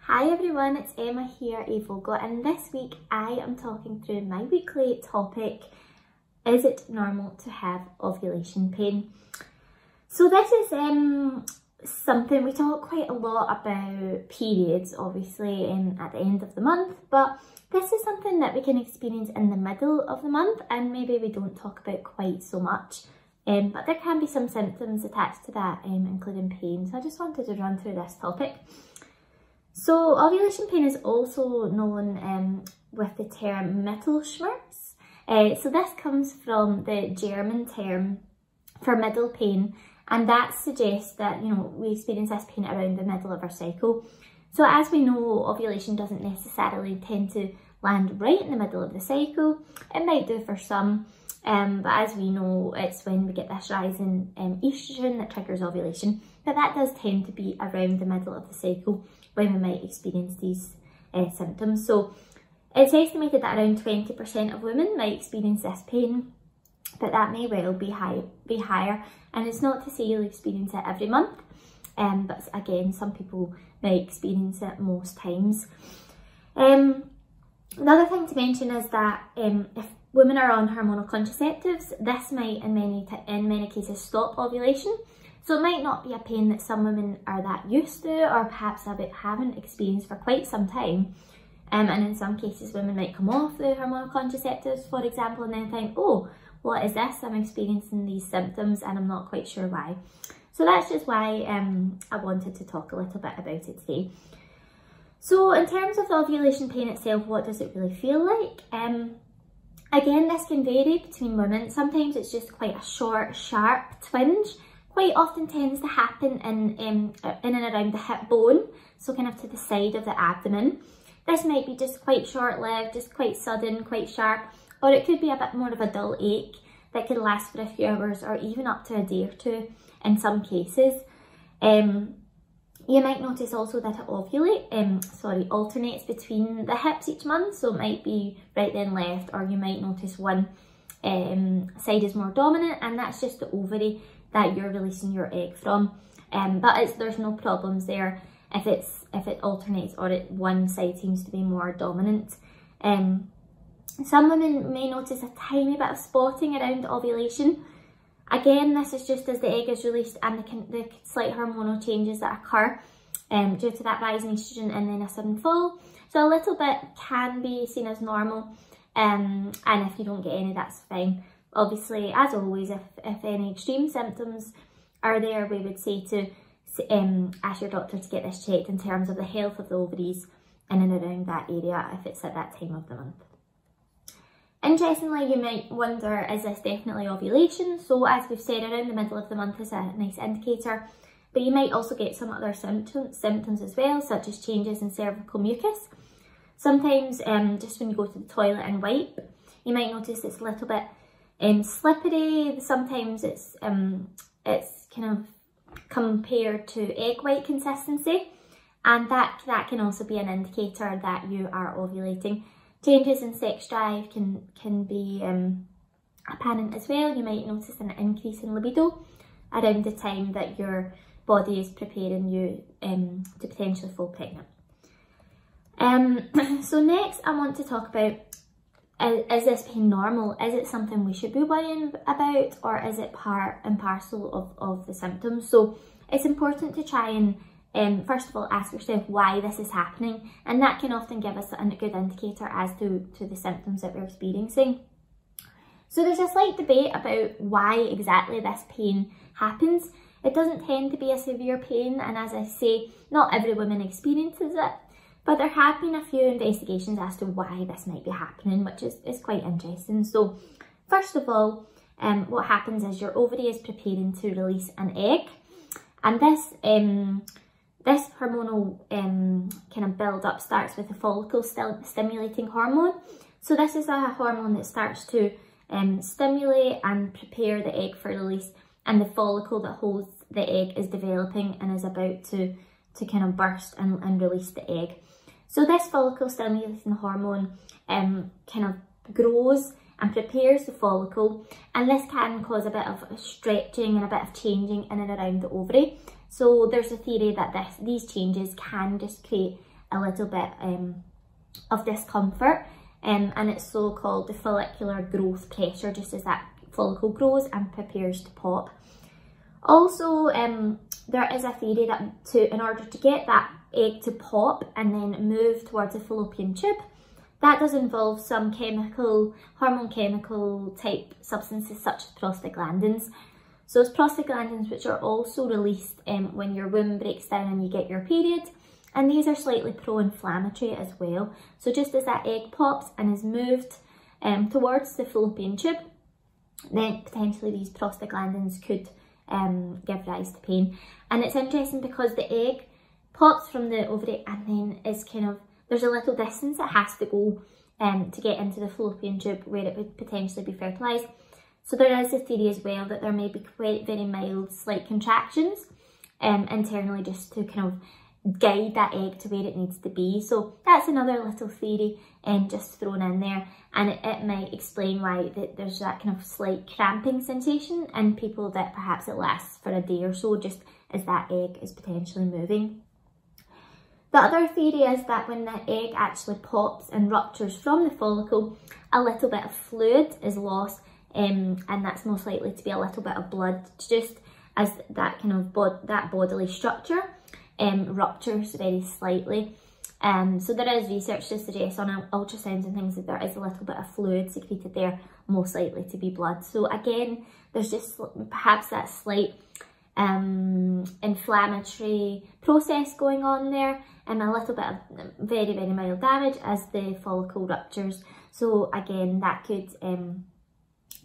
Hi everyone, it's Emma here, Evogo, and this week I am talking through my weekly topic, is it normal to have ovulation pain? So this is something we talk quite a lot about periods, obviously, at the end of the month, but this is something that we can experience in the middle of the month and maybe we don't talk about quite so much. But there can be some symptoms attached to that, including pain, so I just wanted to run through this topic. So ovulation pain is also known with the term Mittelschmerz. So this comes from the German term for middle pain, and that suggests that, we experience this pain around the middle of our cycle. So as we know, ovulation doesn't necessarily tend to land right in the middle of the cycle. It might do for some, but as we know, it's when we get this rise in estrogen that triggers ovulation. But that does tend to be around the middle of the cycle when we might experience these symptoms. So it's estimated that around 20% of women might experience this pain, but that may well be higher. And it's not to say you'll experience it every month, but again, some people might experience it most times. Another thing to mention is that if women are on hormonal contraceptives, this might in many cases stop ovulation. So it might not be a pain that some women are that used to, or perhaps haven't experienced for quite some time. And in some cases, women might come off the hormonal contraceptives, for example, and then think, oh, what is this? I'm experiencing these symptoms and I'm not quite sure why. So that's just why I wanted to talk a little bit about it today. So in terms of the ovulation pain itself, what does it really feel like? Again, this can vary between women. Sometimes it's just quite a short, sharp twinge. Quite often tends to happen in and around the hip bone, so kind of to the side of the abdomen. This might be just quite short-lived, just quite sudden, quite sharp, or it could be a bit more of a dull ache that could last for a few hours or even up to a day or two in some cases. You might notice also that it alternates between the hips each month, so it might be right then left, or you might notice one side is more dominant, and that's just the ovary that you're releasing your egg from. But there's no problems there if it alternates or one side seems to be more dominant. Some women may notice a tiny bit of spotting around ovulation. Again, this is just as the egg is released and the slight hormonal changes that occur due to that rise in estrogen and then a sudden fall. So a little bit can be seen as normal, and if you don't get any, that's fine. Obviously, as always, if any extreme symptoms are there, we would say to ask your doctor to get this checked in terms of the health of the ovaries in and around that area if it's at that time of the month. Interestingly, you might wonder, is this definitely ovulation? So as we've said, around the middle of the month is a nice indicator, but you might also get some other symptoms as well, such as changes in cervical mucus. Sometimes just when you go to the toilet and wipe, you might notice it's a little bit slippery. Sometimes it's kind of compared to egg white consistency, and that can also be an indicator that you are ovulating. Changes in sex drive can be apparent as well. You might notice an increase in libido around the time that your body is preparing you to potentially fall pregnant. So next I want to talk about, is this pain normal? Is it something we should be worrying about, or is it part and parcel of the symptoms? So it's important to try and first of all ask yourself why this is happening, and that can often give us a good indicator as to the symptoms that we're experiencing. So there's a slight debate about why exactly this pain happens. It doesn't tend to be a severe pain, and as I say, not every woman experiences it. But there have been a few investigations as to why this might be happening, which is quite interesting. So first of all, what happens is your ovary is preparing to release an egg, and this hormonal kind of build up starts with the follicle stimulating hormone. So this is a hormone that starts to stimulate and prepare the egg for release, and the follicle that holds the egg is developing and is about to kind of burst and release the egg. So this follicle stimulating hormone kind of grows and prepares the follicle, and this can cause a bit of stretching and a bit of changing in and around the ovary. So there's a theory that these changes can just create a little bit of discomfort, and it's so called the follicular growth pressure, just as that follicle grows and prepares to pop. Also, there is a theory that in order to get that egg to pop and then move towards the fallopian tube, that does involve some hormone chemical type substances such as prostaglandins. So it's prostaglandins which are also released when your womb breaks down and you get your period, and these are slightly pro-inflammatory as well. So just as that egg pops and is moved towards the fallopian tube, then potentially these prostaglandins could give rise to pain. And it's interesting because the egg pops from the ovary and then is there's a little distance it has to go to get into the fallopian tube where it would potentially be fertilised. So there is a theory as well that there may be quite very mild slight contractions internally, just to guide that egg to where it needs to be. So that's another little theory just thrown in there, and it might explain why there's that slight cramping sensation in people, that perhaps it lasts for a day or so just as that egg is potentially moving. The other theory is that when the egg actually pops and ruptures from the follicle, a little bit of fluid is lost, and that's most likely to be a little bit of blood, just as that that bodily structure ruptures very slightly. So there is research to suggest on ultrasounds and things that there is a little bit of fluid secreted there, most likely to be blood. So again, there's just perhaps that slight inflammatory process going on there, and a little bit of very, very mild damage as the follicle ruptures. So again, that could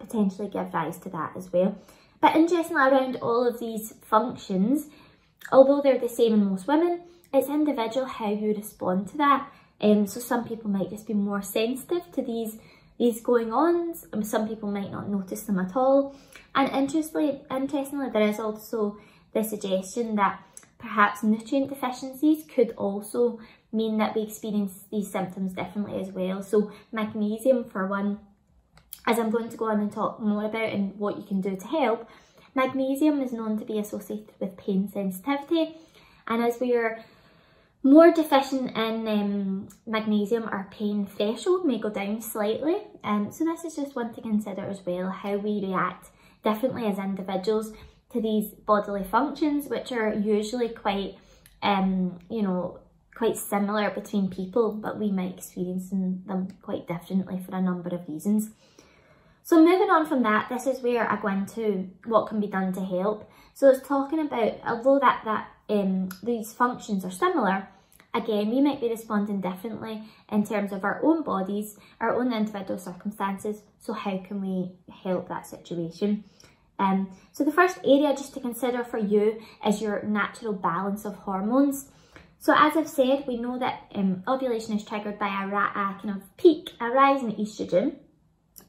potentially give rise to that as well. But interestingly, around all of these functions, although they're the same in most women, it's individual how you respond to that. So some people might just be more sensitive to these going on. Some people might not notice them at all. And interestingly, there is also the suggestion that perhaps nutrient deficiencies could also mean that we experience these symptoms differently as well. So magnesium, for one, as I'm going to go on and talk more about and what you can do to help, magnesium is known to be associated with pain sensitivity, and as we are more deficient in magnesium, our pain threshold may go down slightly. So this is just one to consider as well, how we react differently as individuals to these bodily functions, which are usually quite, quite similar between people, but we might experience them quite differently for a number of reasons. So moving on from that, this is where I go into what can be done to help. So it's talking about, although these functions are similar, again, we might be responding differently in terms of our own bodies, our own individual circumstances. So how can we help that situation? So the first area just to consider for you is your natural balance of hormones. So as I've said, we know that ovulation is triggered by a peak, a rise in estrogen,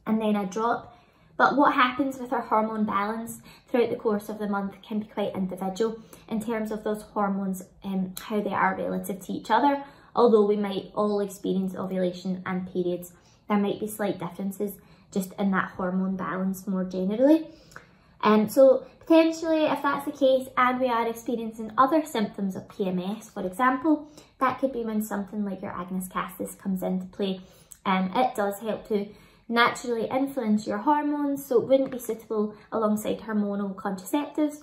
and then a drop. But what happens with our hormone balance throughout the course of the month can be quite individual in terms of those hormones and how they are relative to each other. Although we might all experience ovulation and periods, there might be slight differences just in that hormone balance more generally. So potentially, if that's the case and we are experiencing other symptoms of PMS, for example, that could be when something like your agnus castus comes into play. It does help to naturally influence your hormones, so it wouldn't be suitable alongside hormonal contraceptives,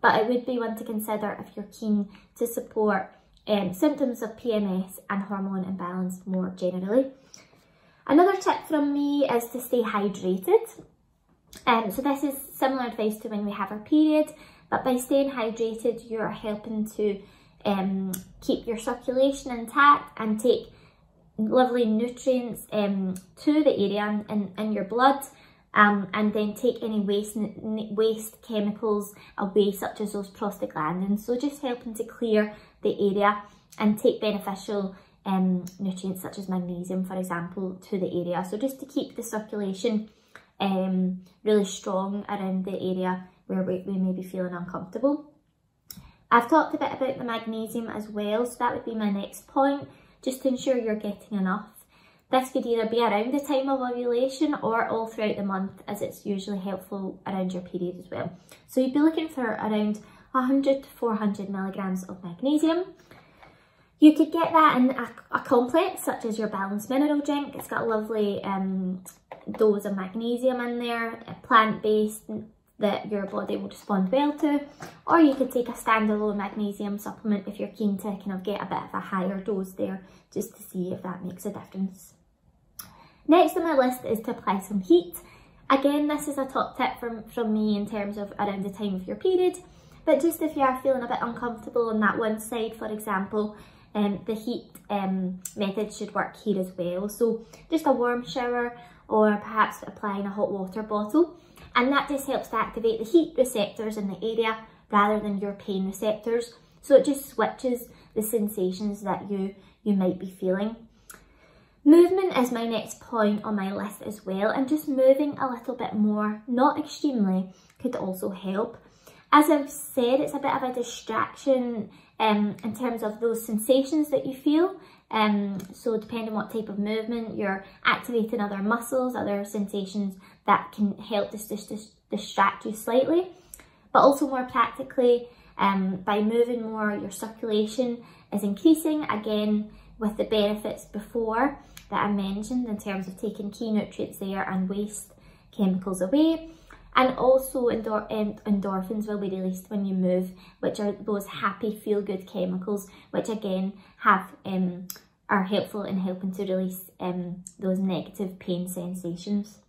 but it would be one to consider if you're keen to support symptoms of PMS and hormone imbalance more generally. Another tip from me is to stay hydrated. So this is similar advice to when we have our period, but by staying hydrated, you're helping to keep your circulation intact and take lovely nutrients to the area in your blood, and then take any waste chemicals away, such as those prostaglandins. So just helping to clear the area and take beneficial nutrients such as magnesium, for example, to the area. So just to keep the circulation really strong around the area where we may be feeling uncomfortable. I've talked a bit about the magnesium as well, so that would be my next point, just to ensure you're getting enough. This could either be around the time of ovulation or all throughout the month, as it's usually helpful around your period as well. So you'd be looking for around 100 to 400 milligrams of magnesium. You could get that in a complex such as your balanced mineral drink. It's got a lovely dose of magnesium in there, plant-based, that your body will respond well to. Or you could take a standalone magnesium supplement if you're keen to kind of get a bit of a higher dose there, just to see if that makes a difference. Next on my list is to apply some heat. Again, this is a top tip from me in terms of around the time of your period, but just if you are feeling a bit uncomfortable on that one side, for example, the heat method should work here as well. So just a warm shower, or perhaps applying a hot water bottle, and that just helps to activate the heat receptors in the area rather than your pain receptors. So it just switches the sensations that you might be feeling. Movement is my next point on my list as well, and just moving a little bit more, not extremely, could also help. As I've said, it's a bit of a distraction in terms of those sensations that you feel. So depending on what type of movement, you're activating other muscles, other sensations that can help distract you slightly. But also more practically, by moving more, your circulation is increasing, again, with the benefits before that I mentioned in terms of taking key nutrients there and waste chemicals away. And also endorphins will be released when you move, which are those happy feel-good chemicals, which again are helpful in helping to release those negative pain sensations.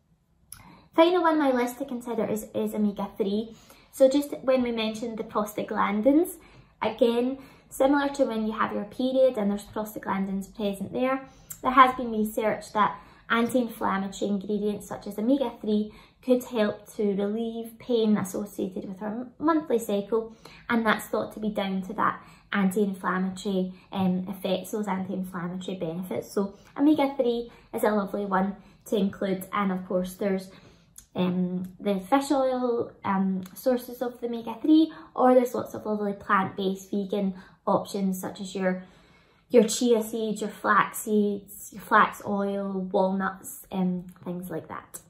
Final one on my list to consider is omega-3. So just when we mentioned the prostaglandins, again, similar to when you have your period and there's prostaglandins present there, there has been research that anti-inflammatory ingredients such as omega-3 could help to relieve pain associated with our monthly cycle, and that's thought to be down to that anti-inflammatory effects, those anti-inflammatory benefits. So omega-3 is a lovely one to include, and of course there's the fish oil sources of the omega-3, or there's lots of lovely plant-based vegan options such as your chia seeds, your flax seeds, your flax oil, walnuts, things like that.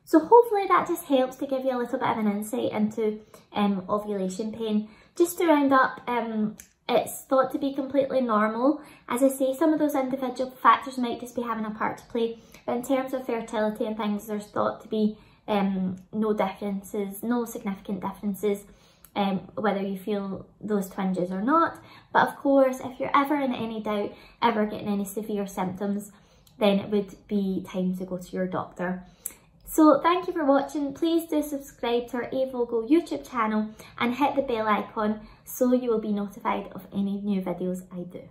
So hopefully that just helps to give you a little bit of an insight into ovulation pain. Just to round up, it's thought to be completely normal. As I say, some of those individual factors might just be having a part to play, but in terms of fertility and things, there's thought to be no differences, no significant differences, whether you feel those twinges or not. But of course, if you're ever in any doubt, ever getting any severe symptoms, then it would be time to go to your doctor. So thank you for watching. Please do subscribe to our Avogo YouTube channel and hit the bell icon so you will be notified of any new videos I do.